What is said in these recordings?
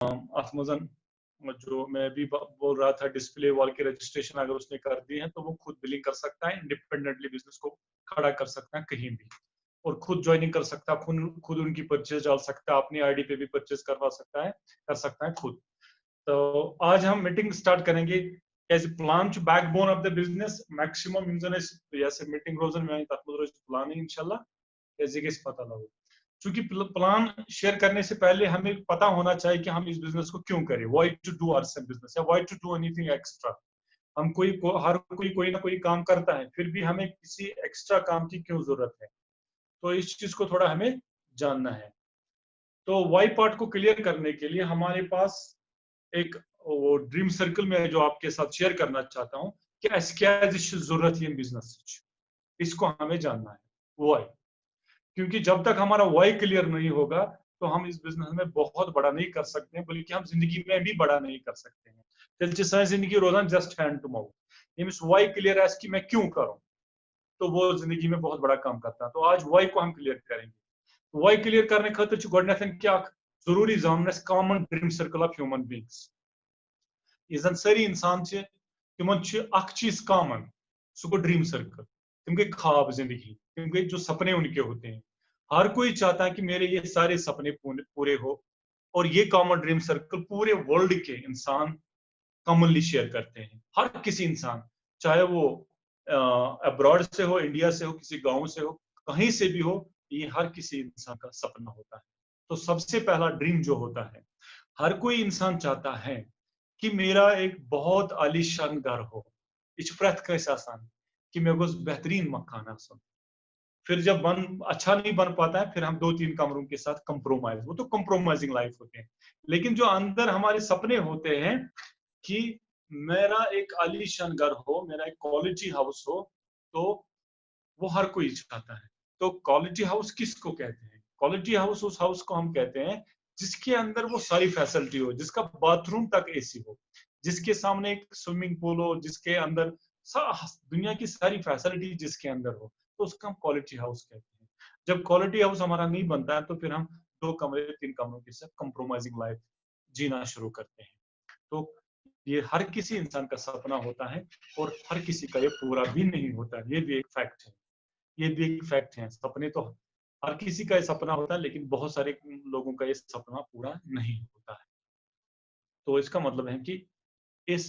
Amazon जो मैं भी बोल रहा था, डिस्प्ले वॉल की रजिस्ट्रेशन अगर उसने कर दी है तो वो खुद बिलिंग कर सकता है, इंडिपेंडेंटली बिजनेस को खड़ा कर सकता है कहीं भी, और खुद ज्वाइनिंग कर सकता है, खुद उनकी परचेज डाल सकता है, अपनी आईडी पे भी परचेज करवा सकता है, कर सकता है खुद। तो आज हम मीटिंग स्टार्ट करेंगे as a plan to backbone of the business maximum engine जैसे मीटिंग रोजन में तक रोज प्लान है इंशाल्लाह कैसे कैसे पता लगे, क्योंकि प्लान शेयर करने से पहले हमें पता होना चाहिए कि हम इस बिजनेस को क्यों करें, why to do our same business या why to do anything extra. हम हर कोई ना कोई काम करता है, फिर भी हमें किसी एक्स्ट्रा काम की क्यों जरूरत है, तो इस चीज को थोड़ा हमें जानना है। तो वाई पार्ट को क्लियर करने के लिए हमारे पास एक वो ड्रीम सर्कल में जो आपके साथ शेयर करना चाहता हूँ कि क्या जरूरत है बिजनेस, इसको हमें जानना है वाई, क्योंकि जब तक हमारा वाई क्लियर नहीं होगा तो हम इस बिजनेस में बहुत बड़ा नहीं कर सकते हैं, बल्कि हम जिंदगी में भी बड़ा नहीं कर सकते हैं। जिंदगी रोजाना just hand to mouth, means why clear है कि मैं क्यों करूं, तो वो जिंदगी में बहुत बड़ा काम करता है। तो आज वाई को हम क्लियर करेंगे। वाई क्लियर करने खातिर गोडनेथन क्या जरूरी जानना common dream circle of human beings. इजन सारी इंसान तिमन अख चीज common, so go dream circle, तिम गई ख्वाब जिंदगी, तिम गई जो सपने उनके होते हैं। हर कोई चाहता है कि मेरे ये सारे सपने पूरे हो, और ये कॉमन ड्रीम सर्कल पूरे वर्ल्ड के इंसान कॉमनली शेयर करते हैं। हर किसी इंसान, चाहे वो अब्रॉड से हो, इंडिया से हो, किसी गांव से हो, कहीं से भी हो, ये हर किसी इंसान का सपना होता है। तो सबसे पहला ड्रीम जो होता है, हर कोई इंसान चाहता है कि मेरा एक बहुत आलीशान घर हो, इस प्रथ कैसे आसान कि मेरे को बेहतरीन मकान आसान। फिर जब अच्छा नहीं बन पाता है, फिर हम 2-3 कमरों के साथ कंप्रोमाइज, वो तो कंप्रोमाइजिंग लाइफ होते हैं। लेकिन जो अंदर हमारे सपने होते हैं कि मेरा एक आलीशान घर हो, मेरा एक क्वालिटी हाउस हो, तो वो हर कोई चाहता है। तो क्वालिटी हाउस किसको कहते हैं? क्वालिटी हाउस उस हाउस को हम कहते हैं जिसके अंदर वो सारी फैसिलिटी हो, जिसका बाथरूम तक एसी हो, जिसके सामने एक स्विमिंग पूल हो, जिसके अंदर दुनिया की सारी फैसिलिटी जिसके अंदर हो, तो उसका हम क्वालिटी हाउस कहते हैं। जब क्वालिटी हाउस हमारा नहीं बनता है, तो फिर हम 2 कमरे 3 कमरों के साथ कंप्रोमाइजिंग लाइफ जीना शुरू करते हैं। तो ये हर किसी इंसान का सपना होता है, और हर किसी का ये पूरा भी नहीं होता है, ये भी एक फैक्ट है। ये भी एक फैक्ट है, सपने तो हर किसी का ये सपना होता है, लेकिन बहुत सारे लोगों का ये सपना पूरा नहीं होता है। तो इसका मतलब है कि इस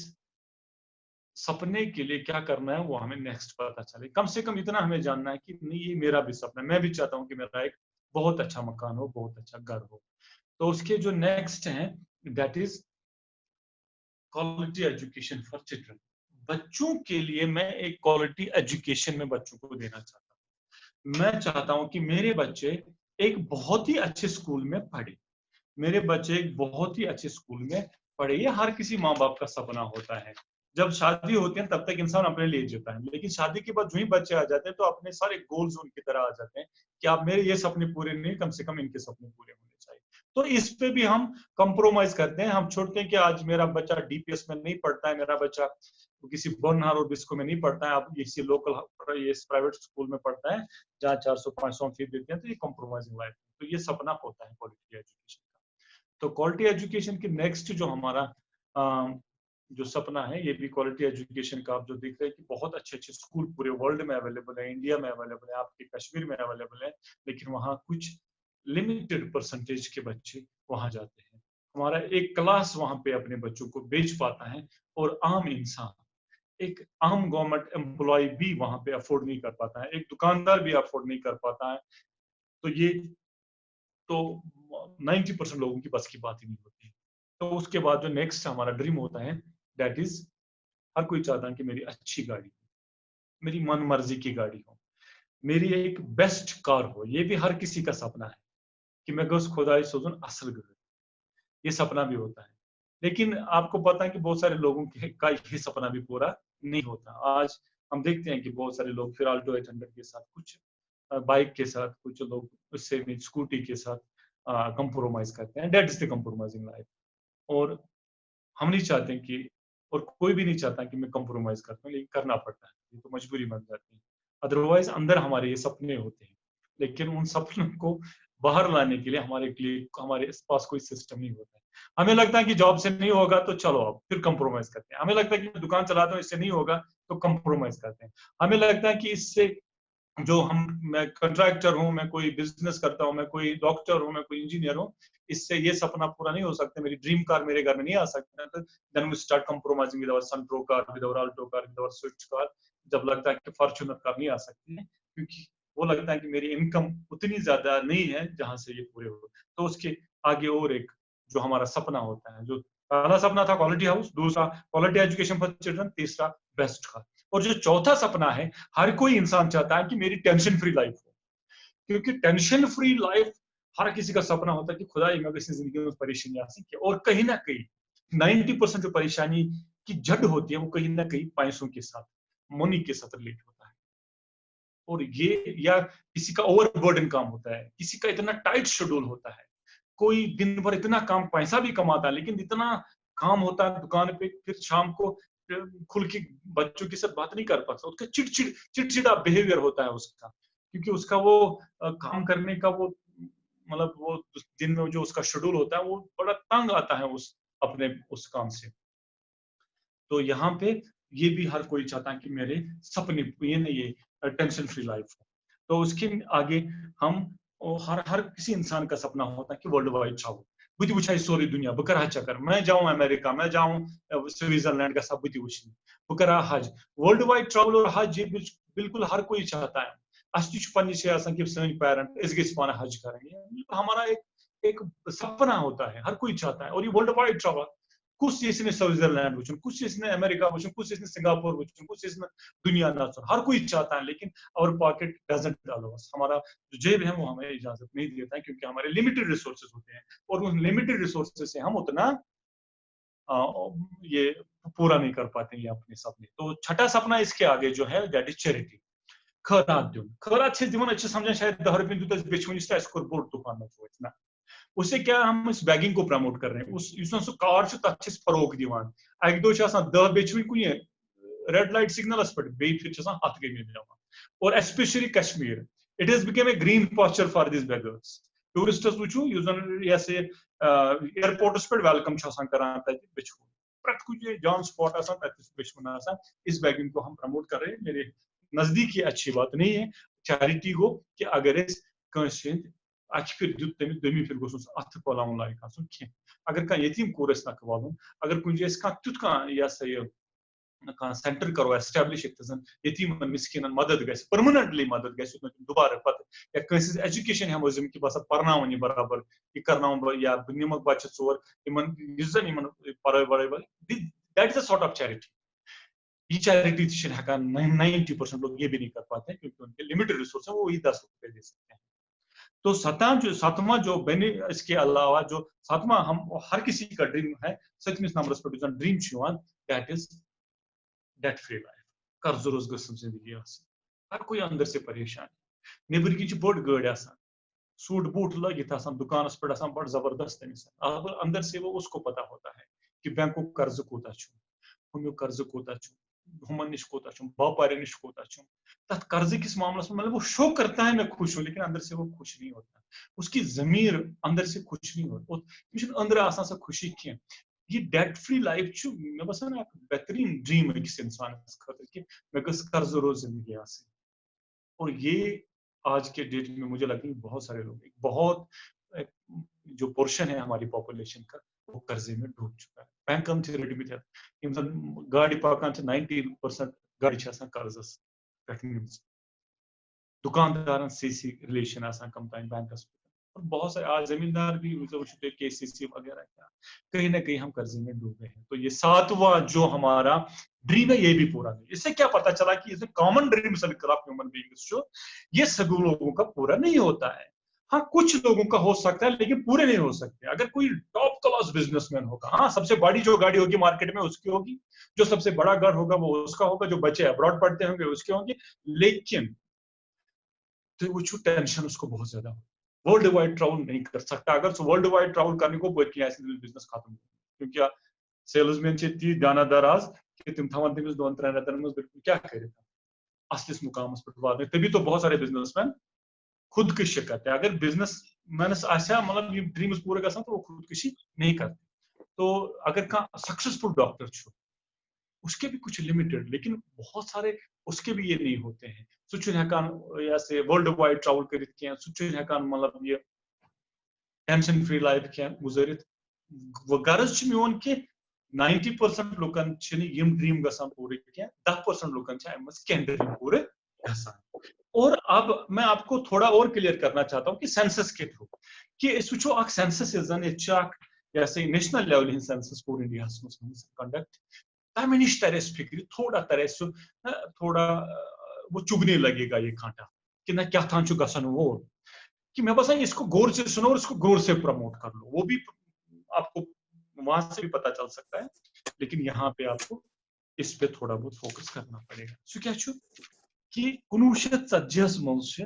सपने के लिए क्या करना है वो हमें नेक्स्ट पता चले। कम से कम इतना हमें जानना है कि नहीं, ये मेरा भी सपना है, मैं भी चाहता हूँ कि मेरा एक बहुत अच्छा मकान हो, बहुत अच्छा घर हो। तो उसके जो नेक्स्ट है, that is quality education for children. बच्चों के लिए मैं एक क्वालिटी एजुकेशन में बच्चों को देना चाहता हूँ। मैं चाहता हूँ कि मेरे बच्चे एक बहुत ही अच्छे स्कूल में पढ़े, मेरे बच्चे एक बहुत ही अच्छे स्कूल में पढ़े। ये हर किसी माँ बाप का सपना होता है। जब शादी होती है तब तक इंसान अपने लिए जीता है, लेकिन शादी के बाद जो ही बच्चे आ जाते हैं तो अपने सारे गोल्स उनकी तरह आ जाते हैं कि आप मेरे ये सपने पूरे नहीं, कम से कम इनके सपने पूरे होने चाहिए। तो इस पे भी हम कंप्रोमाइज करते हैं। हम छोड़ते हैं कि आज मेरा बच्चा डीपीएस में नहीं पढ़ता है, मेरा बच्चा किसी बर्नहार और बिस्को में नहीं पढ़ता है, आप किसी लोकल ये प्राइवेट स्कूल में पढ़ता है जहाँ 400-500 फीस देते हैं। तो ये कंप्रोमाइजिंग लाइफ, तो ये सपना होता है क्वालिटी एजुकेशन का। तो क्वालिटी एजुकेशन की नेक्स्ट जो हमारा जो सपना है, ये भी क्वालिटी एजुकेशन का। आप जो देख रहे हैं कि बहुत अच्छे अच्छे स्कूल पूरे वर्ल्ड में अवेलेबल है, इंडिया में अवेलेबल है, आपके कश्मीर में अवेलेबल है, लेकिन वहाँ कुछ लिमिटेड परसेंटेज के बच्चे वहाँ जाते हैं। हमारा एक क्लास वहाँ पे अपने बच्चों को भेज पाता है, और आम इंसान, एक आम गवर्नमेंट एम्प्लॉय भी वहाँ पे अफोर्ड नहीं कर पाता है, एक दुकानदार भी अफोर्ड नहीं कर पाता है। तो ये तो 90% लोगों की बस की बात ही नहीं होती। तो उसके बाद जो नेक्स्ट हमारा ड्रीम होता है, दैट इज हर कोई चाहता है कि मेरी अच्छी गाड़ी हो, मेरी मन मर्जी की गाड़ी हो, मेरी एक बेस्ट कार हो। ये भी हर किसी का सपना है कि मैं गस खुदाई सोचूं असल घर, ये सपना भी होता है। लेकिन आपको पता है कि बहुत सारे लोगों का ये सपना भी पूरा नहीं होता। आज हम देखते हैं कि बहुत सारे लोग फिर अल्टो 800 के साथ, कुछ बाइक के साथ, कुछ लोग उससे स्कूटी के साथ कंप्रोमाइज करते हैं। That is the compromising life. और हम नहीं चाहते कि, और कोई भी नहीं चाहता कि मैं कंप्रोमाइज करता हूँ, लेकिन करना पड़ता है, ये तो मजबूरी बन जाती है। अदरवाइज अंदर हमारे ये सपने होते हैं, लेकिन उन सपनों को बाहर लाने के लिए हमारे पास कोई सिस्टम नहीं होता है। हमें लगता है कि जॉब से नहीं होगा तो चलो अब फिर कंप्रोमाइज करते हैं, हमें लगता है कि दुकान चलाता हूँ इससे नहीं होगा तो कंप्रोमाइज करते हैं, हमें लगता है कि इससे जो मैं कंट्रैक्टर हूँ, मैं कोई बिजनेस करता हूँ, मैं कोई डॉक्टर हूँ, मैं कोई इंजीनियर हूँ, इससे ये सपना पूरा नहीं हो सकता, मेरी ड्रीम कार मेरे घर में नहीं आ सकता, तो then we start compromising with our Santro car, with our Alto car, with our Swift car. जब लगता है कि फॉर्च्यूनर कार नहीं आ सकती है, क्योंकि वो लगता है कि मेरी इनकम उतनी ज्यादा नहीं है जहां से ये पूरे हो, तो उसके आगे और एक जो हमारा सपना होता है, जो पहला सपना था क्वालिटी हाउस, दूसरा क्वालिटी एजुकेशन फॉर चिल्ड्रन, तीसरा बेस्ट कार, और जो चौथा सपना है हर कोई इंसान चाहता है कि मेरी टेंशन फ्री लाइफ हो, क्योंकि टेंशन फ्री लाइफ हर किसी का सपना होता है कि खुदा मैं किसी जिंदगी में परेशानी आ सकती है, और कहीं ना कहीं 90% जो परेशानी की जड़ होती है वो कहीं ना कहीं पैसों के साथ, मनी के साथ रिलेट होता है। और ये या किसी का ओवरबर्डन काम होता है, किसी का इतना टाइट शेड्यूल होता है, कोई दिन भर इतना काम पैसा भी कमाता है लेकिन इतना काम होता है दुकान पे, फिर शाम को खुल के बच्चों के साथ बात नहीं कर पाता, उसका चिड़चिड़ा बिहेवियर होता है उसका, क्योंकि उसका वो काम करने का वो मतलब वो दिन में जो उसका शेड्यूल होता है वो बड़ा तंग आता है उस अपने उस काम से। तो यहाँ पे ये भी हर कोई चाहता है कि मेरे सपने ये नहीं, ये टेंशन फ्री लाइफ हो। तो उसके आगे हम हर हर किसी इंसान का सपना होता है कि वर्ल्ड वाइड ट्रैवल, बुद्धि बुझाई सोरी दुनिया बकरा चक्कर, मैं जाऊं अमेरिका, मैं जाऊं स्विट्जरलैंड का सब बुद्धि बुझी बकरा हज, वर्ल्ड वाइड ट्रैवल और हज ये बिल्कुल हर कोई चाहता है। अस्तित्व पन्नी से आसान कि सन पेरेंट इस गेस पाना हज करेंगे, हमारा एक सपना होता है, हर कोई चाहता है, और ये वर्ल्ड वाइड ट्रैवल कुछ इसने स्विट्जरलैंड वुचन, कुछ इसने अमेरिका वुचन, कुछ इसने सिंगापुर वुचन, कुछ इसने दुनिया ना, हर कोई चाहता है, लेकिन और पॉकेट डजंट अलाउ अस, हमारा जो जेब है वो हमें इजाजत नहीं देता है, क्योंकि हमारे लिमिटेड रिसोर्सेज होते हैं, और उन लिमिटेड रिसोर्सेज से हम उतना ये पूरा नहीं कर पाते हैं अपने सपने। तो छठा सपना इसके आगे जो है दैट इज चैरिटी, खैरात दिन, खैरात से जीवन अच्छे समझें, शायद 10 रुपये दूध बेचवन स्कोर बोर्ड तूफान में उससे क्या हम इस बैगिंग को प्रमोट कर रहे हैं, उस कार तथ फरोग दिवान, अक दो 10 बेचवन कुन रेड लाइट सिग्नलस पे बे फिर हथ गई दिवान, और especially Kashmir it is become a green pasture for this beggars, tourists वो एयरपोर्टस पे वेलकम करान बेचवन प्रत कुछ जॉन स्पॉट बेचवन, इस बैगिंग को हम प्रमोट कर रहे हैं, मेरे नजदीक ये अच्छी बात नहीं है चैरिटी गो कि अगर अक फिर दुत तमिस दमी फिर गोस अथ पलावन लायक आसन कह, अगर कह यतीम कोर नख वालुन, अगर कुछ तुत यह सा ये सेंटर करो एस्टेब्लिश यतीमन मिस्किनन मदद ग परमानेंटली मदद ग दोबारा पत या कंस एजुकेशन हम जिम कि बस पर्न बराबर यह कर या बह निमक बच्चे चोर इन पढ़ाई वढ़ाई that is a sort of charity, ये चैरिटी 90% लोग ये भी नहीं कर पाते क्योंकि उनके लिमिटेड रिसोर्स है, वो वही 10 रुपए दे सकते हैं। तो सातवां जो इसके अलावा जो सातवां हम हर किसी का ड्रीम है, सतमिस नंबरस पे dream that is debt free life, कर्ज रोज गम जिंदगी हर कोई अंदर से परेशान, निबर की बड़ गाड़ी सूट बूट लगित दुकान पे बड़ जबरदस्त तमिस, अंदर से वो उसको पता होता है कि बैंको कर्ज कूता हुम्यू कर्ज कूता हुमन निश कूता बापारे निश कूता तथ कर्ज किस मामले में, मतलब वो शो करता है मैं खुश हूं लेकिन अंदर से वो खुश नहीं होता, उसकी जमीर अंदर से खुश नहीं होती, अंदर आसान सा खुशी कह, ये डेट फ्री लाइफ मे बसान बेहतरीन ड्रीम अकिस इंसान खतर कि मैं गस कर्ज रोज जिंदगी आसी, और ये आज के डेट में मुझे लगता है बहुत सारे लोग बहुत जो पोर्शन है हमारी पॉपुलेशन का वो कर्जे में डूब चुका है, बैंक रेडी गाड़ी पकान 90% गाड़ी कर्जस पे, दुकानदार सी रिलेशन कम टाइम बैंकस, और बहुत सारे आज जमींदार भी केसीसी वगैरह क्या, कहीं ना कहीं हम कर्जे में डूबे हैं। तो ये सातवां जो हमारा ड्रीम है ये भी पूरा नहीं, इससे क्या पता चला कि इसे कॉमन ड्रीम ह्यूमन बीइंग्स जो ये सभी लोगों का पूरा नहीं होता है, हाँ कुछ लोगों का हो सकता है लेकिन पूरे नहीं हो सकते। अगर कोई टॉप क्लास बिजनेसमैन होगा, हाँ सबसे बड़ी जो गाड़ी होगी मार्केट में उसकी होगी, जो सबसे बड़ा घर होगा वो उसका होगा, जो बच्चे अब्रॉड पढ़ते होंगे उसके होंगे, लेकिन तो वो टेंशन उसको बहुत ज्यादा हो, वर्ल्ड वाइड ट्रैवल नहीं कर सकता, अगर वर्ल्ड वाइड ट्रैवल करने को बिजनेस खत्म, क्योंकि सेल्समैन ती दानादार आज कि तुम थवन तमिस 2-3 रेतन में बिल्कुल क्या कर असलिस मुकामस पे वात, तभी तो बहुत सारे बिजनेसमैन खुदकुशी करते हैं। अगर बिजनेस मैंने आशा मतलब ये ड्रीम्स पूरे गसान तो वो खुदकुशी नहीं करते। तो अगर का सक्सेसफुल डॉक्टर छो उसके भी कुछ लिमिटेड, लेकिन बहुत सारे उसके भी ये नहीं होते हैं। सुचुन हकान या से वर्ल्ड वाइड ट्रैवल करित किया, सुचुन हकान मतलब ये टेंशन फ्री लाइफ किया गुजरित। वो गर्ज छ मियोन कि 90% लोकन छनि यम ड्रीम गसान पूरे किया, 10% लोकन छ एमस कैन ड्रीम पूरे गसान। और अब मैं आपको थोड़ा और क्लियर करना चाहता हूं कि सेंसस के थ्रू कि इस वुचो अक सेंसस इजन ये चाक या से नेशनल लेवल इन सेंसस पूरे इंडिया में कंडक्ट तमें निश तरह फिक्र थोड़ा तरह सु थोड़ा वो चुभने लगेगा ये कांटा कि ना क्या था गसन वो कि मैं बस इसको गौर से सुनो और इसको गौर से प्रमोट कर लो। वो भी आपको वहां से भी पता चल सकता है, लेकिन यहाँ पे आपको इस पे थोड़ा बहुत फोकस करना पड़ेगा। सो क्या छु कि 1940 मंज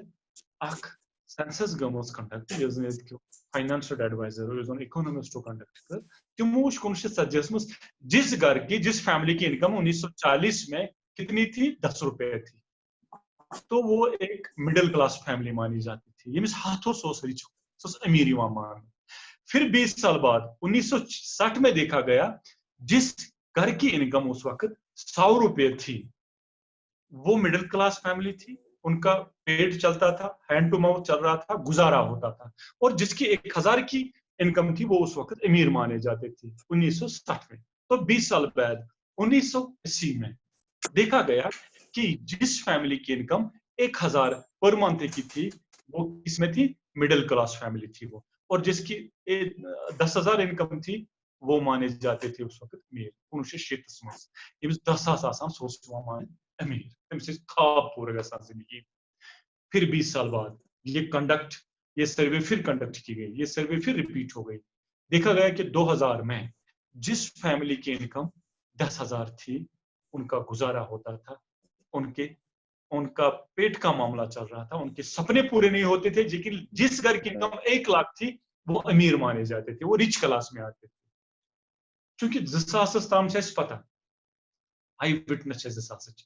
अख सेंसस गमस conduct financial adviser economist conduct कर तिमो 1940 में जिस घर की जिस फैमिली की इनकम 1940 में कितनी थी, 10 रुपए थी, तो वो एक मिडिल क्लास फैमिली मानी जाती थी। ये हाथों सोच रिच सोच अमीर मान। फिर 20 साल बाद 1960 में देखा गया जिस घर की इनकम उस वक्त 100 रुपए थी वो मिडिल क्लास फैमिली थी, उनका पेट चलता था, हैंड टू माउथ चल रहा था, गुजारा होता था। और जिसकी 1000 की इनकम थी वो उस वक्त अमीर माने जाते थे 1960 में। तो 20 साल बाद 1980 में देखा गया कि जिस फैमिली की इनकम 1000 पर मंथ की थी वो किसमें थी, मिडिल क्लास फैमिली थी वो। और जिसकी 10,000 इनकम थी वो माने जाते थे उस वक्त अमीर 1960 में। ये 10 सोच मान अमीर तमिस खाब पूरे गसान जिंदगी। फिर 20 साल बाद ये सर्वे फिर कंडक्ट की गई, ये सर्वे फिर रिपीट हो गई। देखा गया कि 2000 में जिस फैमिली की इनकम 10,000 थी उनका गुजारा होता था, उनके उनका पेट का मामला चल रहा था, उनके सपने पूरे नहीं होते थे। लेकिन जिस घर की इनकम 1 लाख थी वो अमीर माने जाते थे, वो रिच क्लास में आते थे। क्योंकि 2000 ताम पता आई विटनेस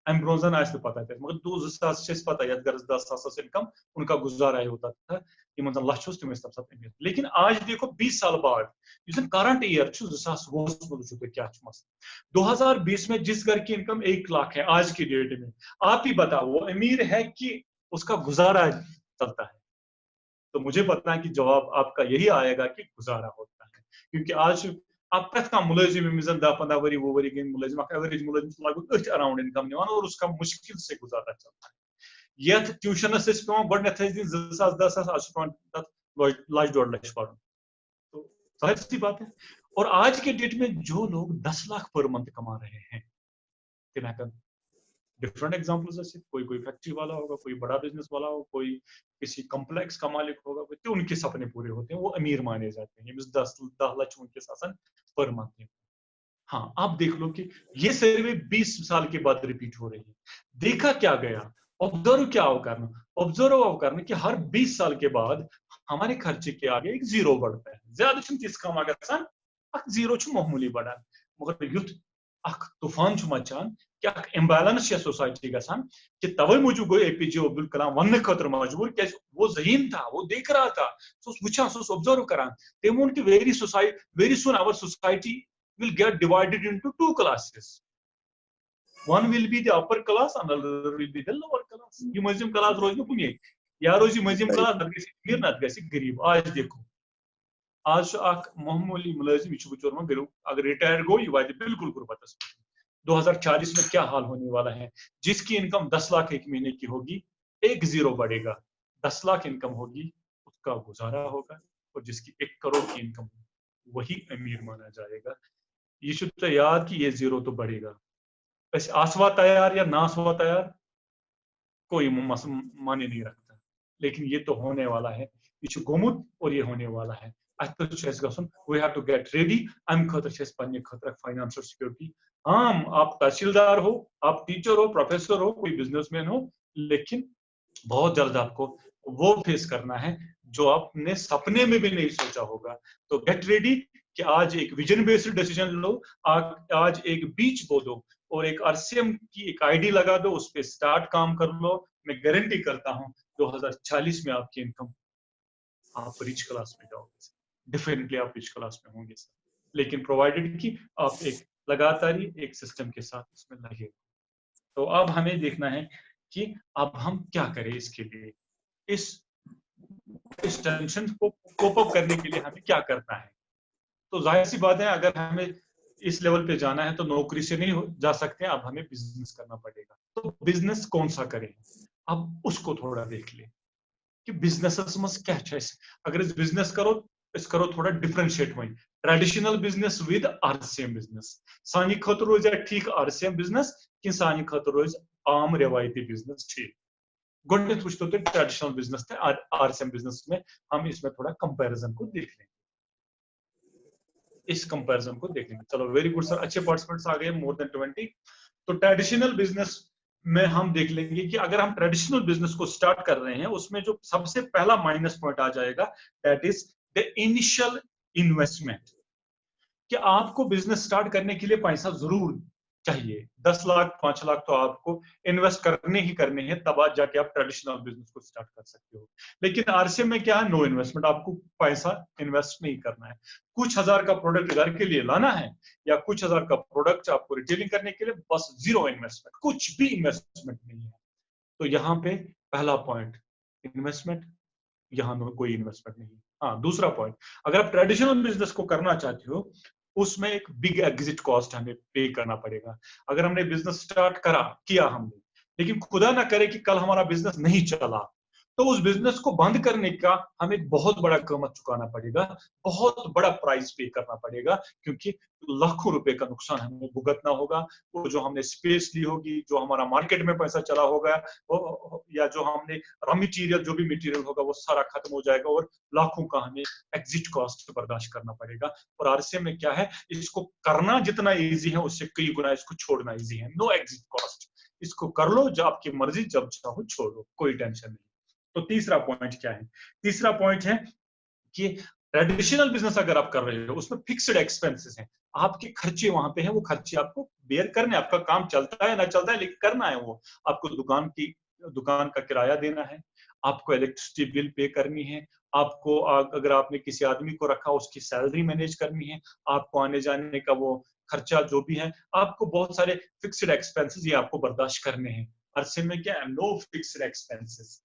अम ब्रोजन पता मगर 2000 पता ये गर्ज 10,000 इनकम उनका गुजारा होता था इन लचों तम तम सात अमीर। लेकिन आज देखो 20 साल बाद करंट ईयर 2020 में क्या मसला 2020 में जिस घर की इनकम 1 लाख है आज की डेट में, आप ही बताओ वो अमीर है कि उसका गुजारा चलता है। तो मुझे पता है कि जवाब आपका यही आएगा कि गुजारा होता है। क्योंकि आज आप प्रत का मुलाजिम 10-15 वरी वो वरी गई मुलाजिम एवरेज मुलाजिम लगभग अथ अराउंड इनकम निवान और उसका मुश्किल से गुजारा चलता है। यथ ट्यूशनस पे गडनथ दिन 2010 आज लाख 1.5 लाख पढ़, तो जाहिर सी बात है। और आज के डेट में जो लोग 10 लाख पर मंथ कमा रहे हैं तिम डिफरेंट एग्जाम्पल्स ऐसे कोई फैक्ट्री वाला होगा, कोई बड़ा बिजनेस वाला होगा, कोई किसी कॉम्प्लेक्स का मालिक होगा, तो उनके सपने पूरे होते हैं, वो अमीर माने जाते हैं। 10 लाख उनके शासन पर मंथ। हाँ आप देख लो कि ये सर्वे 20 साल के बाद रिपीट हो रही है। देखा क्या गया, ऑब्जर्व करना कि हर 20 साल के बाद हमारे खर्चे के आगे एक जीरो बढ़ता है। ज्यादा तीस कम आगे जीरो मामूली बढ़ा, मगर युद्ध तूफान मचान कि इम्बैलेंस सोसाइटी गसान कि तवे मूजूब गो APJ अब्दुल कलाम वन खतर मजबूर क्या वो जहीन था, वो देख रहा था, वुचान ऑब्जर्व करान तम वोन कि very soon our society will get divided into 2 classes. One will be the upper class, another will be the lower class. ये मजलूम क्लास रोज में पुण्य या रोज मजलूम क्लास अमीर ना गसी गरीब। आज देखो आज मामूली मुलाजिम बचोर में बिल्कुल अगर रिटायर गो ये वादे बिल्कुल गुर्बत 2040 में क्या हाल होने वाला है। जिसकी इनकम 10 लाख एक महीने की होगी एक जीरो बढ़ेगा, 10 लाख इनकम होगी उसका गुजारा होगा, और जिसकी 1 करोड़ की इनकम वही अमीर माना जाएगा। ये शुद्ध याद कि ये जीरो तो बढ़ेगा। वैसे आसवा तैयार या नासवा तैयार कोई माने नहीं रखता, लेकिन ये तो होने वाला है, ये गोमुत और ये होने वाला है। We have to get ready um खतर पन्ने खतर फाइनेंशियल सिक्योरिटी। हाँ आप तहसीलदार हो, आप टीचर हो, प्रोफेसर हो, कोई बिजनेसमैन हो, लेकिन बहुत जल्द आपको वो फेस करना है जो आपने सपने में भी नहीं सोचा होगा। तो गेट रेडी कि आज एक विजन बेस्ड डिसीजन लो, आज एक बीच बो दो और एक RCM की एक ID लगा दो, उस पर स्टार्ट काम कर लो मैं गारंटी करता हूं 2040 में आपकी इनकम, आप रिच क्लास में जाओगे, डेफिनेटली आप रिच क्लास में होंगे सर, लेकिन प्रोवाइडेड कि आप एक लगातार एक सिस्टम के साथ इसमें लगे। तो अब हमें देखना है कि अब हम क्या करें इसके लिए, इस टेंशन को कोप अप करने के लिए हमें क्या करना है। तो जाहिर सी बात है, अगर हमें इस लेवल पे जाना है तो नौकरी से नहीं जा सकते, अब हमें बिजनेस करना पड़ेगा। तो बिजनेस कौन सा करें, अब उसको थोड़ा देख ले कि बिजनेस मस क्या है। अगर इस बिजनेस करो, इस करो थोड़ा डिफरेंशिएट वही traditional business with RCM business. सानी खतर रोज ठीक आरसीएम बिजनेस कि सानी खतर रोज आम रिवायती बिजनेस ठीक। गोडनेथ वुचतो तो ट्रेडिशनल बिजनेस थे, आरसीएम बिजनेस में हम इसमें थोड़ा कंपैरिजन को देख लेंगे, इस कंपैरिजन को देख लेंगे। चलो वेरी गुड सर, अच्छे पार्टिसिपेंट्स आ गए, मोर देन 20। तो ट्रेडिशनल बिजनेस में हम देख लेंगे कि अगर हम ट्रेडिशनल बिजनेस को स्टार्ट कर रहे हैं, उसमें जो सबसे पहला माइनस पॉइंट आ जाएगा, that is the initial investment. कि आपको बिजनेस स्टार्ट करने के लिए पैसा जरूर चाहिए, 10 लाख 5 लाख तो आपको इन्वेस्ट करने ही करने हैं, तब आज जाके आप ट्रेडिशनल बिजनेस को स्टार्ट कर सकते हो। लेकिन आरसीएम में क्या है, नो इन्वेस्टमेंट, आपको पैसा इन्वेस्ट नहीं करना है। कुछ हजार का प्रोडक्ट घर के लिए लाना है या कुछ हजार का प्रोडक्ट आपको रिटेलिंग करने के लिए, बस जीरो इन्वेस्टमेंट, कुछ भी इन्वेस्टमेंट नहीं है। तो यहाँ पे पहला पॉइंट इन्वेस्टमेंट, यहाँ कोई इन्वेस्टमेंट नहीं। हाँ, दूसरा पॉइंट, अगर आप ट्रेडिशनल बिजनेस को करना चाहते हो, उसमें एक बिग एग्जिट कॉस्ट हमें पे करना पड़ेगा। अगर हमने बिजनेस स्टार्ट किया हमने, लेकिन खुदा ना करे कि कल हमारा बिजनेस नहीं चला, तो उस बिजनेस को बंद करने का हमें एक बहुत बड़ा कीमत चुकाना पड़ेगा, बहुत बड़ा प्राइस पे करना पड़ेगा, क्योंकि लाखों रुपए का नुकसान हमें भुगतना होगा। वो जो हमने स्पेस ली होगी, जो हमारा मार्केट में पैसा चला होगा, या जो हमने रॉ मटेरियल, जो भी मटेरियल होगा वो सारा खत्म हो जाएगा, और लाखों का हमें एग्जिट कॉस्ट बर्दाश्त करना पड़ेगा। और आरसीएम में क्या है, इसको करना जितना इजी है उससे कई गुना इसको छोड़ना इजी है। नो एग्जिट कॉस्ट, इसको कर लो, जब आपकी मर्जी, जब चाहो छोड़ो, कोई टेंशन नहीं। तो तीसरा पॉइंट क्या है, तीसरा पॉइंट है कि ट्रेडिशनल बिजनेस अगर आप कर रहे हो, उसमें फिक्स्ड एक्सपेंसेस हैं, आपके खर्चे वहां पे हैं, वो खर्चे आपको बेयर करने, आपका काम चलता है ना चलता है, लेकिन करना है वो। आपको दुकान का किराया देना है, आपको इलेक्ट्रिसिटी बिल पे करनी है, आपको अगर आपने किसी आदमी को रखा उसकी सैलरी मैनेज करनी है, आपको आने जाने का वो खर्चा जो भी है, आपको बहुत सारे फिक्स्ड एक्सपेंसेस ये आपको बर्दाश्त करने हैं। अरसे में क्या है, no fixed expenses,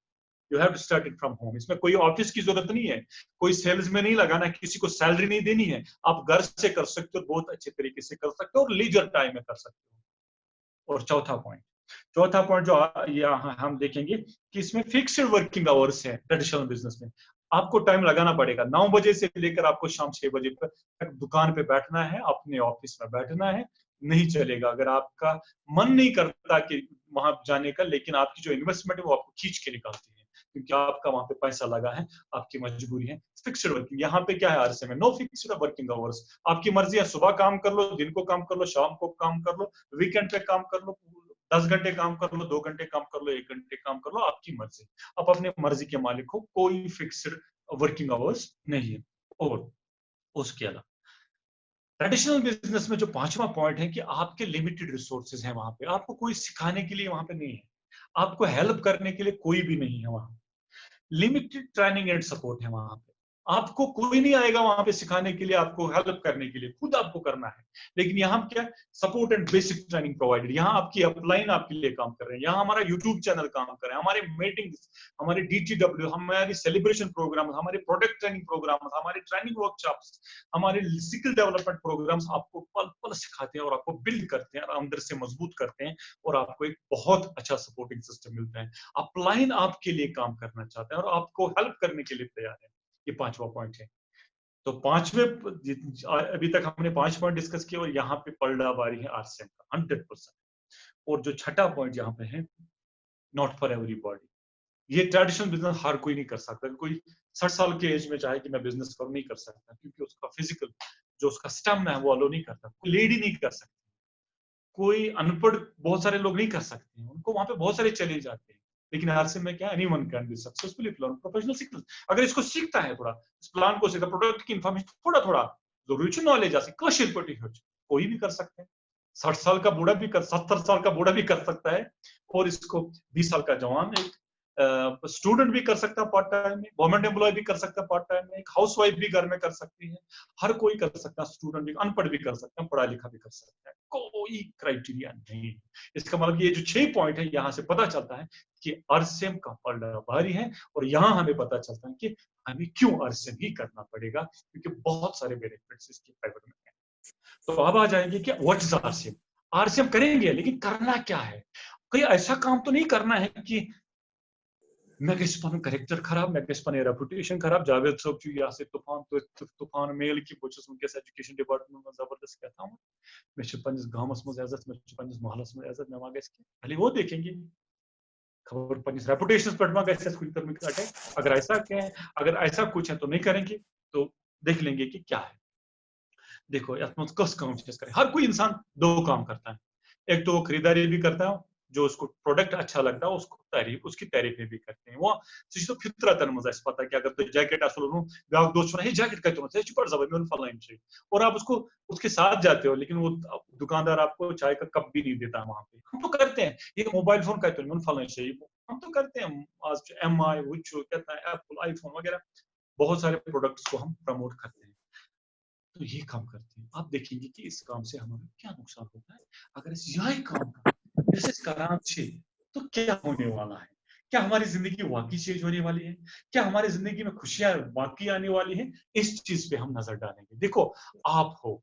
you have to start it from home. इसमें कोई ऑफिस की जरूरत नहीं है, कोई सेल्स में नहीं लगाना, किसी को सैलरी नहीं देनी है, आप घर से कर सकते हो, बहुत अच्छे तरीके से कर सकते हो, और लीजर टाइम में कर सकते हो। और चौथा पॉइंट जो यहाँ हम देखेंगे कि इसमें फिक्स्ड वर्किंग आवर्स है। ट्रेडिशनल बिजनेस में आपको टाइम लगाना पड़ेगा, 9 बजे से लेकर आपको शाम 6 बजे तक दुकान पे बैठना है, अपने ऑफिस में बैठना है, नहीं चलेगा अगर आपका मन नहीं करता कि वहां जाने का, लेकिन आपकी जो इन्वेस्टमेंट है वो आपको खींच के निकालती है, क्योंकि आपका वहां पे पैसा लगा है, आपकी मजबूरी है। फिक्स्ड वर्किंग, यहाँ पे क्या है आरसे में, नो फिक्स्ड वर्किंग आवर्स, आपकी मर्जी है, सुबह काम कर लो, दिन को काम कर लो, शाम को काम कर लो, वीकेंड पे काम कर लो, 10 घंटे काम कर लो, 2 घंटे काम कर लो, 1 घंटे काम कर लो, आपकी मर्जी, आप अपने मर्जी के मालिक हो, कोई फिक्स्ड वर्किंग आवर्स नहीं है। और उसके अलावा ट्रेडिशनल बिजनेस में जो पांचवा पॉइंट है कि आपके लिमिटेड रिसोर्सेज हैं, वहां पे आपको कोई सिखाने के लिए वहां पे नहीं है, आपको हेल्प करने के लिए कोई भी नहीं है वहां, लिमिटेड ट्रेनिंग एंड सपोर्ट है वहां पे, आपको कोई नहीं आएगा वहां पे सिखाने के लिए, आपको हेल्प करने के लिए, खुद आपको करना है। लेकिन यहाँ क्या, support and basic training provided, यहाँ आपकी अपलाइन आपके लिए काम कर रहे हैं, यहाँ हमारा यूट्यूब चैनल काम कर रहे हैं, हमारे मीटिंग्स, हमारे डीटीडब्ल्यू, हमारे सेलिब्रेशन प्रोग्राम, हमारे प्रोडक्ट ट्रेनिंग प्रोग्राम, हमारे ट्रेनिंग वर्कशॉप्स, हमारे स्किल डेवलपमेंट प्रोग्राम्स आपको पल पल सिखाते हैं और आपको बिल्ड करते हैं और अंदर से मजबूत करते हैं, और आपको एक बहुत अच्छा सपोर्टिंग सिस्टम मिलता है। अपलाइन आपके लिए काम करना चाहते हैं और आपको हेल्प करने के लिए तैयार है। ये पांचवा पॉइंट है। तो अभी तक हमने 5 पॉइंट डिस्कस किए, और यहाँ पे पलड़ा बारी है आरसीएम का 100%। और जो छठा पॉइंट यहाँ पे है, नॉट फॉर एवरीबॉडी, ये ट्रेडिशनल बिजनेस हर कोई नहीं कर सकता। कोई 60 साल के एज में चाहे कि मैं बिजनेस करूं, नहीं कर सकता, क्योंकि उसका फिजिकल जो उसका स्टम है वो अलो नहीं करता, कोई लेडी नहीं कर सकती, कोई अनपढ़ बहुत सारे लोग नहीं कर सकते हैं, उनको वहां पे बहुत सारे चैलेंज आते हैं। लेकिन आरसीएम में क्या, anyone can be successful if learn professional skills. अगर इसको सीखता है, थोड़ा इस प्लान को सीखता, प्रोडक्ट की इंफॉर्मेशन थोड़ा थोड़ा जरूरी नॉलेज आसे कशिर पटी कोई भी कर सकते हैं। 60 साल का बूढ़ा भी 70 साल का बूढ़ा भी कर सकता है, और इसको 20 साल का जवान, एक स्टूडेंट भी कर सकता है पार्ट टाइम में, गवर्नमेंट एम्प्लॉय भी कर सकता है पार्ट टाइम में, एक हाउस वाइफ भी घर में कर सकती है, हर कोई कर सकता है, स्टूडेंट भी, अनपढ़ भी कर सकता है, पढ़ा लिखा भी कर सकता है, कोई क्राइटेरिया नहीं। इसका मतलब ये जो 6 पॉइंट है, यहाँ से पता चलता है कि आरसीएम का पलड़ा भारी है, और यहाँ हमें पता चलता है कि हमें क्यों आरसीएम ही करना पड़ेगा, क्योंकि बहुत सारे बेनिफिट्स इसके प्राइवेट में हैं। तो अब आ जाएंगे कि व्हाट इज आरसीएम। आरसीएम करेंगे, लेकिन करना क्या है? कोई ऐसा काम तो नहीं करना है कि मैं किस पन करेक्टर खराब, मैं किस पन रेपुटेशन खराब, जावेद साहब जो यहाँ से तूफान मेल की बहुत उनके एजुकेशन डिपार्टमेंट में जबरदस्त कहता हूँ, मैं पन्निस गांवस में इज्जत, मैं पन्निस मोहल्लस में इज्जत, मैं वहां इसके पहले वो देखेंगे खबर पन्निस रेपुटेशन पर कैसे अटैक। अगर ऐसा क्या है, अगर ऐसा कुछ है तो नहीं करेंगे, तो देख लेंगे कि क्या है। देखो कस काम करें, हर कोई इंसान 2 काम करता है, एक तो वो खरीदारी भी करता है, जो उसको प्रोडक्ट अच्छा लगता है उसको उसकी तारीफें भी करते हैं वो तो फितरतन मजा पता है कि अगर तो जैकेट असल ब्याक दोस्त हे जैकेट कहते पर जबर फलाइन चाहिए, और आप उसको उसके साथ जाते हो, लेकिन वो दुकानदार आपको चाय का कप भी नहीं देता वहां पे। हम तो करते हैं, ये मोबाइल फोन कहते हैं फलाइन चाहिए, हम तो करते हैं, आज MI कहता है, एप्पल आईफोन वगैरह बहुत सारे प्रोडक्ट्स को हम प्रमोट करते हैं, तो ये काम करते हैं। आप देखेंगे कि इस काम से हमारा क्या नुकसान होता है। अगर इस यही काम का तो क्या होने वाला है, क्या हमारी जिंदगी वाकई चेंज होने वाली है, क्या हमारी जिंदगी में खुशियां वाकई आने वाली है, इस चीज पे हम नजर डालेंगे। देखो, आप हो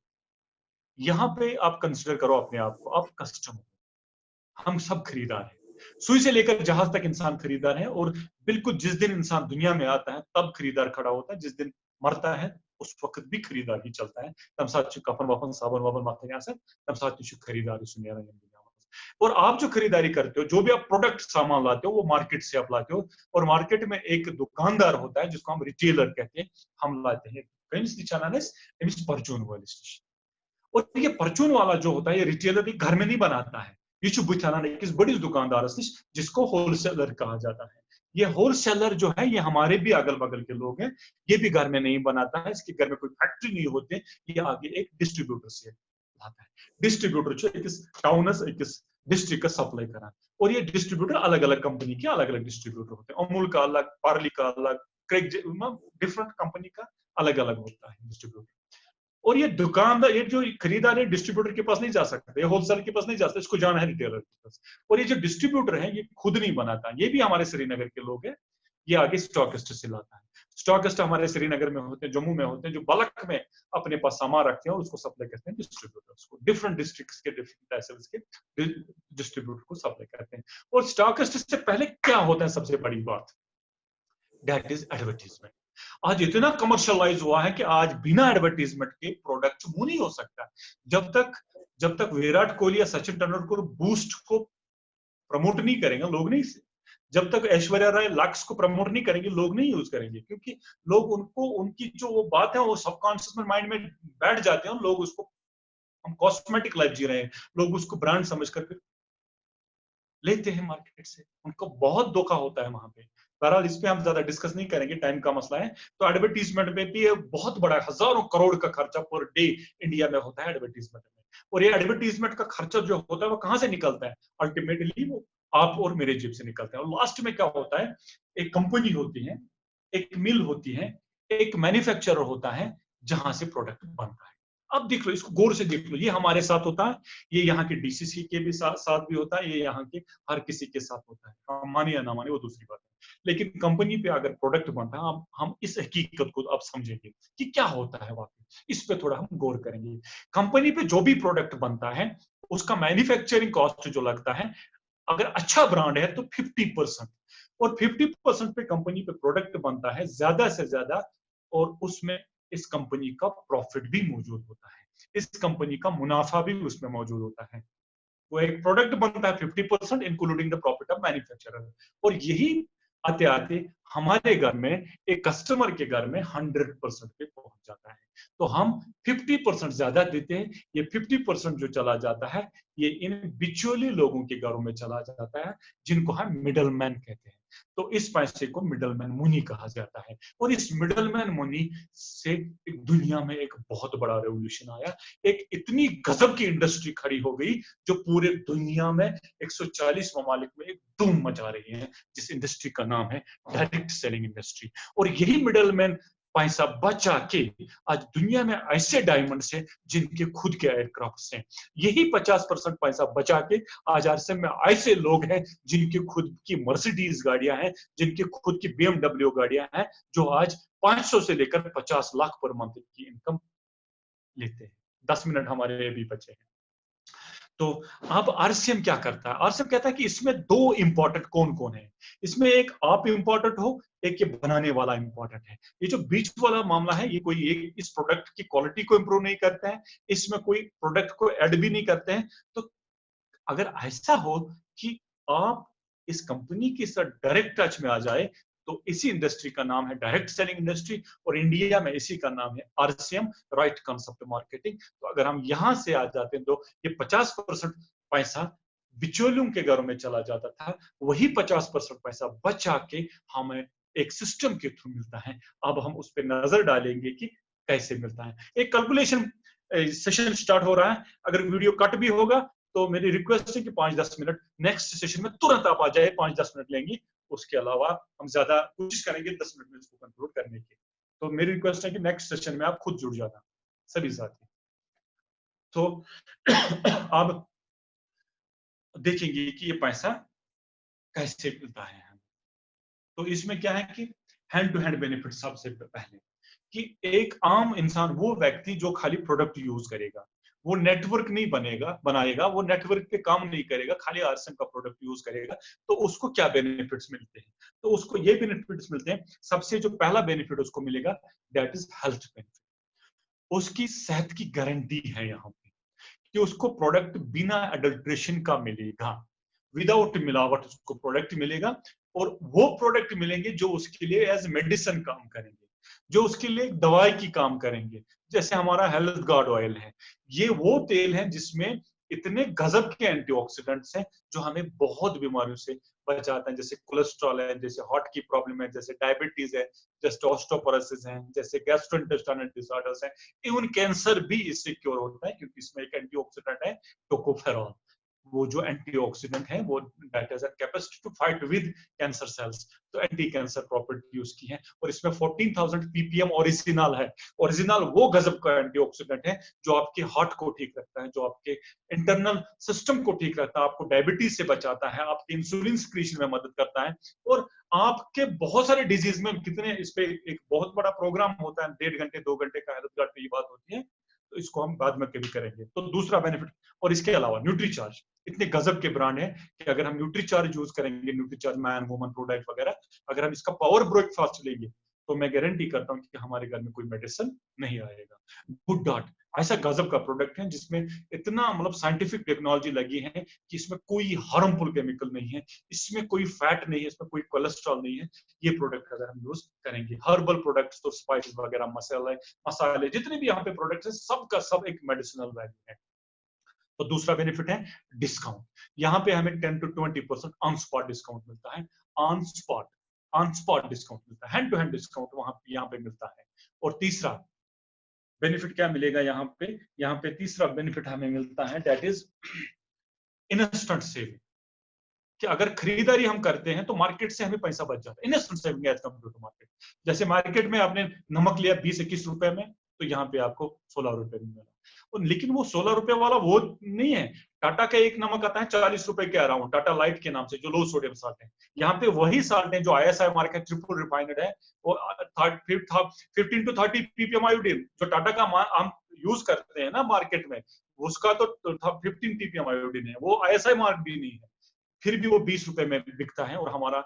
यहाँ पे, आप कंसिडर करो अपने आप को, आप कस्टमर, हम सब खरीदार हैं, सुई से लेकर जहाज तक इंसान खरीदार है, और बिल्कुल जिस दिन इंसान दुनिया में आता है तब खरीदार खड़ा होता है, जिस दिन मरता है उस वक्त भी खरीदार ही चलता है। तम साथ कफन वफन साबन वाबन माथे तम साथ खरीदार सुनिया। और आप जो खरीदारी करते हो, जो भी आप प्रोडक्ट सामान लाते हो, वो मार्केट से आप लाते हो, और मार्केट में एक दुकानदार होता है जिसको हम रिटेलर कहते हैं, हम लाते हैं परचून वाले स्टेशन। और ये परचून वाला जो होता है, ये रिटेलर भी घर में नहीं बनाता है, ये किस बड़ी दुकानदार जिसको होलसेलर कहा जाता है। ये होलसेलर जो है, ये हमारे भी अगल बगल के लोग हैं, ये भी घर में नहीं बनाता है, इसके घर में कोई फैक्ट्री नहीं होती, ये आगे एक डिस्ट्रीब्यूटर से आता है। डिस्ट्रीब्यूटर जो एक टाउन एक डिस्ट्रिक्ट का सप्लाई करा, और ये डिस्ट्रीब्यूटर अलग अलग कंपनी के अलग अलग डिस्ट्रीब्यूटर होते हैं, अमूल का अलग, पार्ली का अलग, डिफरेंट कंपनी का अलग अलग होता है डिस्ट्रीब्यूटर। और ये दुकानदार, ये जो खरीदार है, डिस्ट्रीब्यूटर के पास नहीं जा सकते, ये होलसेल के पास नहीं जा सकते, इसको जाना है रिटेलर के पास। और ये जो डिस्ट्रीब्यूटर है, ये खुद नहीं बनाता, ये भी हमारे श्रीनगर के लोग हैं, ये आगे स्टॉकिस्ट से लाता है। स्टॉकिस्ट हमारे श्रीनगर में होते हैं, जम्मू में होते हैं, जो बल्क में अपने पास सामान रखते हैं और उसको सप्लाई करते हैं डिस्ट्रीब्यूटर्स को, डिफरेंट डिस्ट्रिक्ट्स के डिफरेंट तहसील्स के डिस्ट्रीब्यूटर को सप्लाई करते हैं। और स्टॉकिस्ट से पहले क्या होता है, सबसे बड़ी बात, दैट इज एडवर्टीजमेंट। आज इतना कमर्शियलाइज हुआ है कि आज बिना एडवर्टीजमेंट के प्रोडक्ट मुंह नहीं हो सकता। जब तक विराट कोहली या सचिन तेंदुलकर बूस्ट को प्रमोट नहीं करेंगे, लोग नहीं, जब तक ऐश्वर्या राय लक्स को प्रमोट नहीं करेंगे, लोग नहीं यूज करेंगे, क्योंकि लोग उनको, उनकी जो वो बात है वो सबकॉन्शियस माइंड में बैठ जाते हैं, लोग उसको, हम कॉस्मेटिक लाइफ जी रहे हैं, लोग उसको ब्रांड समझ कर लेते हैं मार्केट से, उनको बहुत धोखा होता है वहां पे। बहरहाल इस पे हम ज्यादा डिस्कस नहीं करेंगे, टाइम का मसला है। तो एडवर्टीजमेंट में भी बहुत बड़ा हजारों करोड़ का खर्चा पर डे इंडिया में होता है एडवर्टीजमेंट में, और ये एडवर्टीजमेंट का खर्चा जो होता है वो कहां से निकलता है, अल्टीमेटली वो आप और मेरे जेब से निकलता है। और लास्ट में क्या होता है, एक कंपनी होती है, एक मिल होती है, एक मैन्युफैक्चरर होता है, जहां से प्रोडक्ट बनता है। अब देख लो, इसको गौर से देख लो, ये हमारे साथ होता है, ये यहाँ के DCC के भी साथ भी होता है, ये यहाँ के हर किसी के साथ होता है, हम माने या ना माने वो दूसरी बात है। लेकिन कंपनी पे अगर प्रोडक्ट बनता है, हम इस हकीकत को अब समझेंगे कि क्या होता है वाकई, इस पे थोड़ा हम गौर करेंगे। कंपनी पे जो भी प्रोडक्ट बनता है, उसका मैन्युफैक्चरिंग कॉस्ट जो लगता है, अगर अच्छा ब्रांड है तो 50%, और 50% पे कंपनी पे प्रोडक्ट बनता है ज्यादा से ज्यादा, और उसमें इस कंपनी का प्रॉफिट भी मौजूद होता है, इस कंपनी का मुनाफा भी उसमें मौजूद होता है। वो एक प्रोडक्ट बनता है 50% including the profit of manufacturer, और यही आते आते हमारे घर में, एक कस्टमर के घर में 100% पे पहुंच जाता है। तो हम 50% ज्यादा देते हैं, ये 50% जो चला जाता है, ये इन बिचौली लोगों के घरों में चला जाता है, जिनको हम मिडल मैन कहते हैं। तो इस पैसे को मिडलमैन मनी कहा जाता है। और इस मिडलमैन मनी से दुनिया में एक बहुत बड़ा रेवोल्यूशन आया, एक इतनी गजब की इंडस्ट्री खड़ी हो गई जो पूरे दुनिया में 140 ममालिक में एक धूम मचा रही है, जिस इंडस्ट्री का नाम है डायरेक्ट सेलिंग इंडस्ट्री। और यही मिडलमैन पैसा बचा के आज दुनिया में ऐसे डायमंड्स हैं जिनके खुद के एयरक्राफ्ट्स हैं। यही 50% पैसा बचा के आज आरसीएम में ऐसे लोग हैं जिनके खुद की मर्सिडीज गाड़ियां हैं, जिनके खुद की बीएमडब्ल्यू गाड़ियां हैं, जो आज 500 से लेकर 50 लाख पर मंथ की इनकम लेते हैं। 10 मिनट हमारे भी बचे हैं। तो अब आरसीएम क्या करता है? आरसीएम कहता है कि इसमें दो इंपॉर्टेंट कौन कौन है। इसमें एक आप इंपॉर्टेंट हो, एक ये बनाने वाला इंपॉर्टेंट है। ये जो बीच वाला मामला है, ये कोई एक इस प्रोडक्ट की क्वालिटी को इंप्रूव नहीं करता है, इसमें कोई प्रोडक्ट को ऐड भी नहीं करते हैं। तो अगर ऐसा हो कि आप इस कंपनी के साथ डायरेक्ट टच में आ जाए, तो इसी इंडस्ट्री का नाम है डायरेक्ट सेलिंग इंडस्ट्री, और इंडिया में इसी का नाम है आरसीएम, राइट कांसेप्ट मार्केटिंग। तो अगर हम यहां से आ जाते हैं तो ये 50% पैसा बिचौलियों के घरों में चला जाता था, वही 50% पैसा बचा के हमें एक सिस्टम के थ्रू मिलता है। अब हम उस पर नजर डालेंगे कि कैसे मिलता है। एक कैलकुलेशन सेशन स्टार्ट हो रहा है, अगर वीडियो कट भी होगा तो मेरी रिक्वेस्ट है कि 5-10 मिनट नेक्स्ट सेशन में तुरंत आप आ जाए, 5-10 मिनट लेंगी। उसके अलावा हम ज्यादा कोशिश करेंगे 10 मिनट में इसको कंक्लूड करने की। तो मेरी रिक्वेस्ट है कि नेक्स्ट सेशन में आप खुद जुड़ जाना सभी साथी। तो अब देखेंगे कि ये पैसा कैसे मिलता है। तो इसमें क्या है कि हैंड टू हैंड बेनिफिट सबसे पहले, कि एक आम इंसान, वो व्यक्ति जो खाली प्रोडक्ट यूज करेगा, वो नेटवर्क नहीं बनाएगा, वो नेटवर्क पे काम नहीं करेगा, खाली आरसीएम का प्रोडक्ट यूज करेगा, तो उसको क्या बेनिफिट्स मिलते हैं? तो उसको ये बेनिफिट्स मिलते हैं। सबसे जो पहला बेनिफिट उसको मिलेगा, दैट इज हेल्थ बेनिफिट। उसकी सेहत की गारंटी है यहाँ पे कि उसको प्रोडक्ट बिना एडल्ट्रेशन का मिलेगा, विदाउट मिलावट उसको प्रोडक्ट मिलेगा। और वो प्रोडक्ट मिलेंगे जो उसके लिए एज मेडिसिन काम करेंगे, जो उसके लिए दवाई की काम करेंगे। जैसे हमारा हेल्थ गार्ड ऑयल है, ये वो तेल है जिसमें इतने गजब के एंटीऑक्सीडेंट्स हैं जो हमें बहुत बीमारियों से बचाते हैं, जैसे कोलेस्ट्रॉल है, जैसे हार्ट की प्रॉब्लम है, जैसे डायबिटीज है, जैसे ऑस्टियोपोरोसिस है, जैसे गैस्ट्रोइंटेस्टाइनल डिसऑर्डर्स है। इवन कैंसर भी इससे क्योर होता है, क्योंकि इसमें एक एंटीऑक्सीडेंट है टोकोफेरॉल। वो जो एंटीऑक्सीडेंट है वो that has a capacity to fight with cancer cells, तो एंटी कैंसर प्रॉपर्टी उसकी है। और इसमें 14,000 ppm ओरिजिनल है। ओरिजिनल वो गजब का एंटीऑक्सीडेंट है जो आपके हार्ट को ठीक रखता है, जो आपके इंटरनल सिस्टम को ठीक रखता है, आपको डायबिटीज से बचाता है, आपके इंसुलिन सिक्रीशन में मदद करता है। और आपके बहुत सारे डिजीज में कितने, इस पे एक बहुत बड़ा प्रोग्राम होता है, 1.5 घंटे 2 घंटे का हेल्थ गार्ड पे ये बात होती है, तो इसको हम बाद में कभी करेंगे। तो दूसरा बेनिफिट, और इसके अलावा न्यूट्रीचार्ज, इतने गजब के ब्रांड है कि अगर हम न्यूट्रीचार्ज यूज करेंगे, न्यूट्रीचार्ज मैन वुमन प्रोडक्ट वगैरह, अगर हम इसका पावर ब्रेकफास्ट लेंगे, तो मैं गारंटी करता हूं कि हमारे घर में कोई मेडिसिन नहीं आएगा। गुड डॉट ऐसा गजब का प्रोडक्ट है जिसमें इतना मतलब साइंटिफिक टेक्नोलॉजी लगी है कि इसमें कोई हार्मफुल केमिकल नहीं है, इसमें कोई फैट नहीं है, इसमें कोई कोलेस्ट्रॉल नहीं है। ये प्रोडक्ट अगर हम यूज करेंगे, हर्बल प्रोडक्ट्स, तो स्पाइसेस वगैरह, मसाले जितने भी यहाँ पे प्रोडक्ट्स हैं, सबका सब एक मेडिसिनल वैल्यू है। तो दूसरा बेनिफिट है डिस्काउंट। यहाँ पे हमें 10 to 20% ऑन स्पॉट डिस्काउंट मिलता है। ऑन स्पॉट डिस्काउंट मिलता है, हैंड टू हैंड डिस्काउंट वहां यहाँ पे मिलता है। और तीसरा बेनिफिट क्या मिलेगा यहाँ पे? यहाँ पे तीसरा बेनिफिट हमें मिलता है, दैट इज इंस्टेंट सेविंग। कि अगर खरीदारी हम करते हैं तो मार्केट से हमें पैसा बच जाता है, instant saving as compare to market. जैसे मार्केट में आपने नमक लिया 20-21 रुपए में, तो यहाँ पे आपको 16 रुपए में मिला। और लेकिन वो 16 रुपए वाला वो नहीं है। टाटा का एक नमक आता है 40 रुपए के अराउंड, टाटा लाइट के नाम से, जो लो सोडियम साल्ट है। यहाँ पे वही साल्ट है जो आईएसआई मार्क है, ट्रिपल रिफाइंड है, वो 15 to 30 ppm आयोडीन, जो टाटा का हम यूज करते हैं ना मार्केट में, उसका तो 15 ppm आयोडीन है, वो आईएसआई मार्क भी नहीं है। फिर भी वो 20 रुपए में बिकता है, और हमारा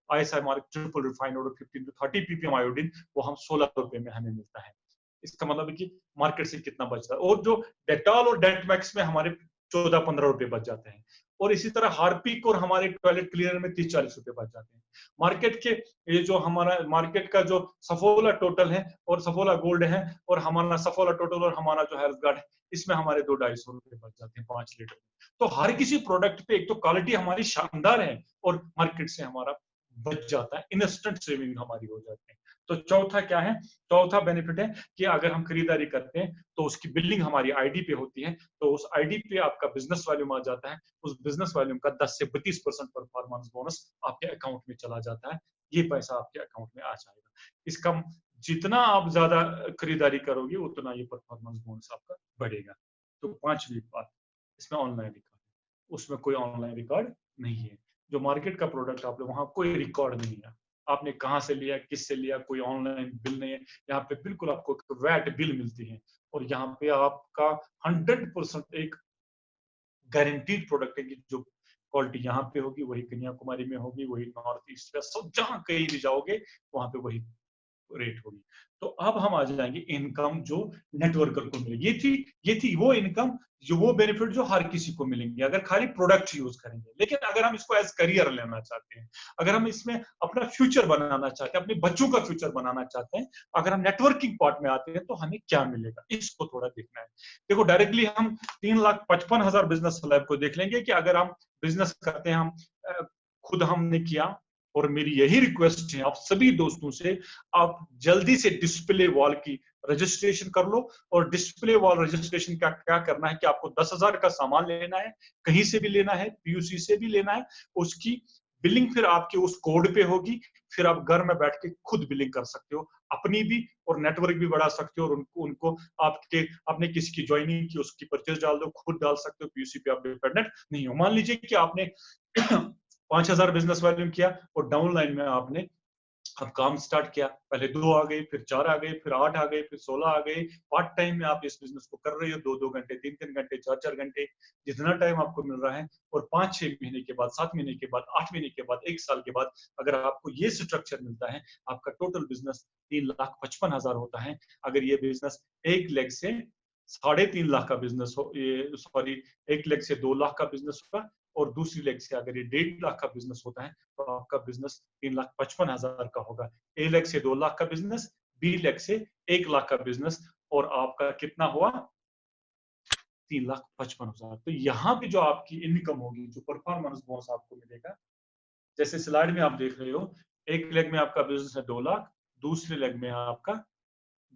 आईएसआई मार्क ट्रिपल रिफाइंड और 15 to 30 ppm आयोडीन वो हम 16 रुपए में हमें मिलता है। इसका मतलब है कि मार्केट से कितना बचता है। और जो डेटॉल और डेटमैक्स में हमारे 14-15 रुपए बच जाते हैं, और इसी तरह हार्पिक और हमारे टॉयलेट क्लीनर में 30-40 रुपए बच जाते हैं। मार्केट के ये जो हमारा मार्केट का जो सफोला टोटल है और सफोला गोल्ड है, और हमारा सफोला टोटल और हमारा जो हेल्थ गार्ड है, इसमें हमारे 200-250 रुपए बच जाते हैं 5 लीटर। तो हर किसी प्रोडक्ट पे एक तो क्वालिटी हमारी शानदार है, और मार्केट से हमारा बच जाता है, इंस्टेंट सेविंग हमारी हो जाती है। तो चौथा क्या है, चौथा बेनिफिट है कि अगर हम खरीदारी करते हैं तो उसकी बिलिंग हमारी आईडी पे होती है, तो उस आईडी पे आपका बिजनेस वॉल्यूम आ जाता है, उस बिजनेस वॉल्यूम का 10 से 32% परफॉर्मेंस बोनस आपके अकाउंट में चला जाता है, ये पैसा आपके अकाउंट में आ जाएगा। इसका जितना आप ज्यादा खरीदारी करोगे उतना ये परफॉर्मेंस बोनस आपका बढ़ेगा। तो पांचवी बात, इसमें ऑनलाइन रिकॉर्ड, उसमें कोई ऑनलाइन रिकॉर्ड नहीं है। जो मार्केट का प्रोडक्ट आप लोग, वहां कोई रिकॉर्ड नहीं है, आपने कहाँ से लिया, किससे लिया, कोई ऑनलाइन बिल नहीं है। यहाँ पे बिल्कुल आपको वैट बिल मिलती है, और यहाँ पे आपका 100% एक गारंटीड प्रोडक्ट है कि जो क्वालिटी यहाँ पे होगी वही कन्याकुमारी में होगी, वही नॉर्थ ईस्ट वेस्ट, सब जहाँ कहीं भी जाओगे वहां पे वही रेट होगी। तो अब हम आ जाएंगे इनकम जो नेटवर्कर को मिलेगी। ये थी वो इनकम, जो वो बेनिफिट जो हर किसी को मिलेंगे अगर खाली प्रोडक्ट यूज करेंगे। लेकिन अगर हम इसको एज करियर लेना चाहते हैं, अगर हम इसमें अपना फ्यूचर बनाना चाहते हैं, अपने बच्चों का फ्यूचर बनाना चाहते हैं, अगर हम नेटवर्किंग पार्ट में आते हैं तो हमें क्या मिलेगा, इसको थोड़ा देखना है। देखो डायरेक्टली हम 3,55,000 बिजनेस लैब को देख लेंगे कि अगर हम बिजनेस करते हैं, हम खुद हमने किया, और मेरी यही रिक्वेस्ट है आप सभी दोस्तों से, आप जल्दी से डिस्प्ले वॉल की रजिस्ट्रेशन कर लो। और डिस्प्ले वॉल रजिस्ट्रेशन का क्या करना है कि आपको 10,000 का सामान लेना है, कहीं से भी लेना है, पीयूसी से भी लेना है, उसकी बिलिंग फिर आपके उस कोड पे होगी, फिर आप घर में बैठ के खुद बिलिंग कर सकते हो, अपनी भी और नेटवर्क भी बढ़ा सकते हो, और उनको उनको आपके आपने किसी की ज्वाइनिंग की उसकी परचेज डाल दो, खुद डाल सकते हो, पीयूसी पे आप डिपेंडेंट नहीं हो। मान लीजिए कि आपने 5,000 बिजनेस वॉल्यूम किया और डाउन लाइन में आपने अब काम स्टार्ट किया, पहले 2 आ गए, फिर 4 आ गए, फिर 8 आ गए, फिर 16 आ गए। पार्ट टाइम में आप इस बिजनेस को कर रहे हो, 2-2 घंटे, 3-3 घंटे, 4-4 घंटे, जितना टाइम आपको मिल रहा है। और 5-6 महीने के बाद, 7 महीने के बाद, 8 महीने के बाद, 1 साल के बाद अगर आपको ये स्ट्रक्चर मिलता है, आपका टोटल बिजनेस 3,55,000 होता है। अगर ये बिजनेस 1 लाख से 3.5 लाख का बिजनेस हो, ये सॉरी 1 लाख से 2 लाख का बिजनेस होगा, और दूसरी लेग से अगर ये 1.5 लाख का बिजनेस होता है तो आपका बिजनेस 3,55,000 का होगा। ए लेग से 2 लाख का बिजनेस, बी लेग से 1 लाख का बिजनेस, और आपका कितना हुआ 3,55,000। तो यहाँ पे जो आपकी इनकम होगी, जो परफॉर्मेंस बोनस आपको मिलेगा, जैसे स्लाइड में आप देख रहे हो, एक लेग में आपका बिजनेस है 2 लाख, दूसरे लेग में आपका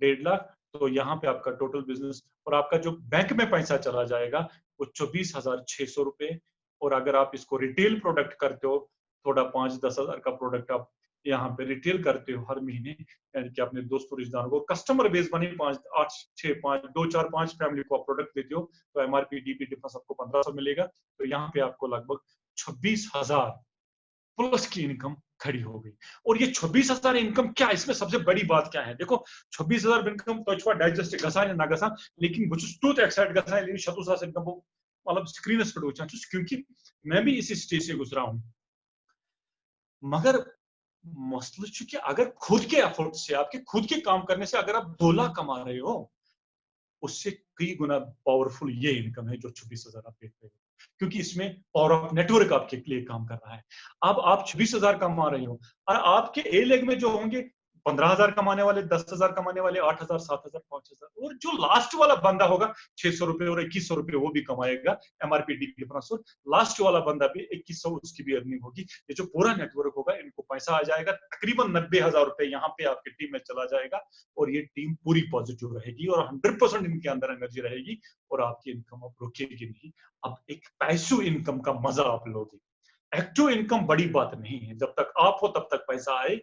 1.5 लाख। तो यहाँ पे आपका टोटल बिजनेस और आपका जो बैंक में पैसा चला जाएगा वो 24,600 रुपए। और अगर आप इसको रिटेल प्रोडक्ट करते हो, थोड़ा 5-10 हजार का प्रोडक्ट आप यहाँ पे रिटेल करते हो हर महीने, यानी कि अपने दोस्तों रिश्तेदारों को कस्टमर बेस बने 5-8-6-5 2-4-5 फैमिली को आप प्रोडक्ट देते हो, तो एमआरपी डीपी डिफरेंस आपको 1,500 मिलेगा। तो यहाँ पे आपको लगभग 26,000 प्लस की इनकम खड़ी हो गई। और ये 26,000 इनकम क्या, इसमें सबसे बड़ी बात क्या है, देखो 26,000 इनकम तो अच्छी डाइजेस्ट गसा ना गसा, लेकिन वो टूथ एक्साइड गसा है, लेकिन शतुसा से इनकम वो मतलब स्क्रीन पर हो चाहूँ, क्योंकि मैं भी इसी स्टेज से गुजरा हूं। मगर मसला चूंकि अगर खुद के एफर्ट से, आपके खुद के काम करने से अगर आप 2 लाख कमा रहे हो, उससे कई गुना पावरफुल ये इनकम है जो 26,000 आप देख रहे हो, क्योंकि इसमें पावर ऑफ नेटवर्क आपके लिए काम कर रहा है। अब आप 26,000 कमा रहे हो, और आपके ए लेग में जो होंगे 15,000 कमाने वाले, 10,000 कमाने वाले, 8,000, 7,000, 5,000, और जो लास्ट वाला बंदा होगा 600 रुपए और 2,100 रुपए वो भी कमाएगा एमआरपी डिफरेंस। लास्ट वाला बंदा भी 2,100 उसकी भी अर्निंग होगी। ये जो पूरा नेटवर्क होगा इनको पैसा आ जाएगा, तकरीबन 90,000 रुपए यहाँ पे आपकी टीम में चला जाएगा, और ये टीम पूरी पॉजिटिव रहेगी और 100% इनके अंदर एनर्जी रहेगी, और आपकी इनकम अब रुकेगी नहीं। अब एक पैसिव इनकम का मजा आप लोगे। एक्टिव इनकम बड़ी बात नहीं है, जब तक आप हो तब तक पैसा आए,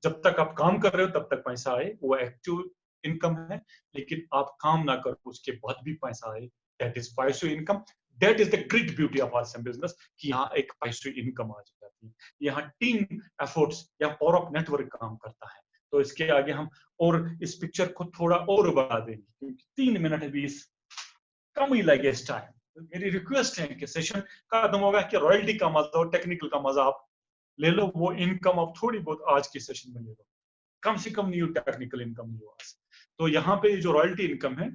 जब तक आप काम कर रहे हो तब तक पैसा आए, वो एक्टिव इनकम है। लेकिन आप काम ना करो उसके बाद भी पैसा आए, that is passive income. That is the great beauty of RCM business, कि यहाँ एक पैसिव इनकम आ जाती है, यहाँ टीम एफर्ट्स या पावर ऑफ नेटवर्क काम करता है। तो इसके आगे हम और इस पिक्चर को थोड़ा और बढ़ा देंगे, क्योंकि 3 मिनट 20 कम ही लगे इस टाइम। मेरी रिक्वेस्ट है कि सेशन खत्म होगा कि रॉयल्टी का मजा और टेक्निकल का मजा आप ले लो, वो इनकम आप थोड़ी बहुत आज की सेशन में ले लो, कम से कम नहीं हो टेक्निकल इनकम नहीं हो आज। तो यहाँ पे जो रॉयल्टी इनकम है,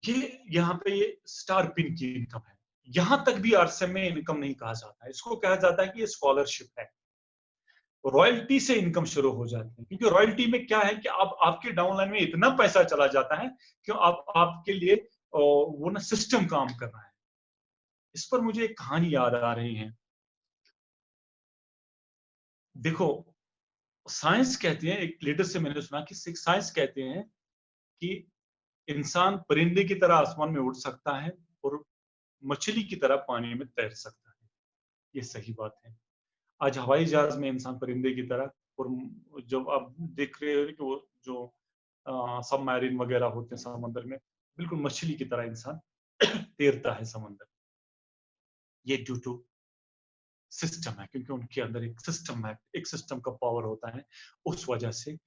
ये यहाँ पे ये स्टार पिन की इनकम है। यहां तक भी आरसीएम में इनकम नहीं कहा जाता है, इसको कहा जाता है कि ये स्कॉलरशिप है। रॉयल्टी से इनकम शुरू हो जाती है, क्योंकि रॉयल्टी में क्या है कि अब आपके डाउनलाइन में इतना पैसा चला जाता है कि अब आपके लिए वो ना सिस्टम काम कर रहा है। इस पर मुझे एक कहानी याद आ रही है। देखो, साइंस कहती है, एक लीडर से मैंने सुना कि साइंस कहते हैं कि इंसान परिंदे की तरह आसमान में उड़ सकता है और मछली की तरह पानी में तैर सकता है। ये सही बात है। आज हवाई जहाज में इंसान परिंदे की तरह, और जब आप देख रहे हो कि वो जो सबमरीन वगैरह होते हैं समंदर में, बिल्कुल मछली की तरह इंसान तैरता है समंदर। ये ड्यू टू सिस्टम है, क्योंकि उनके अंदर एक सिस्टम है, एक सिस्टम का पावर होता है, उस वजह से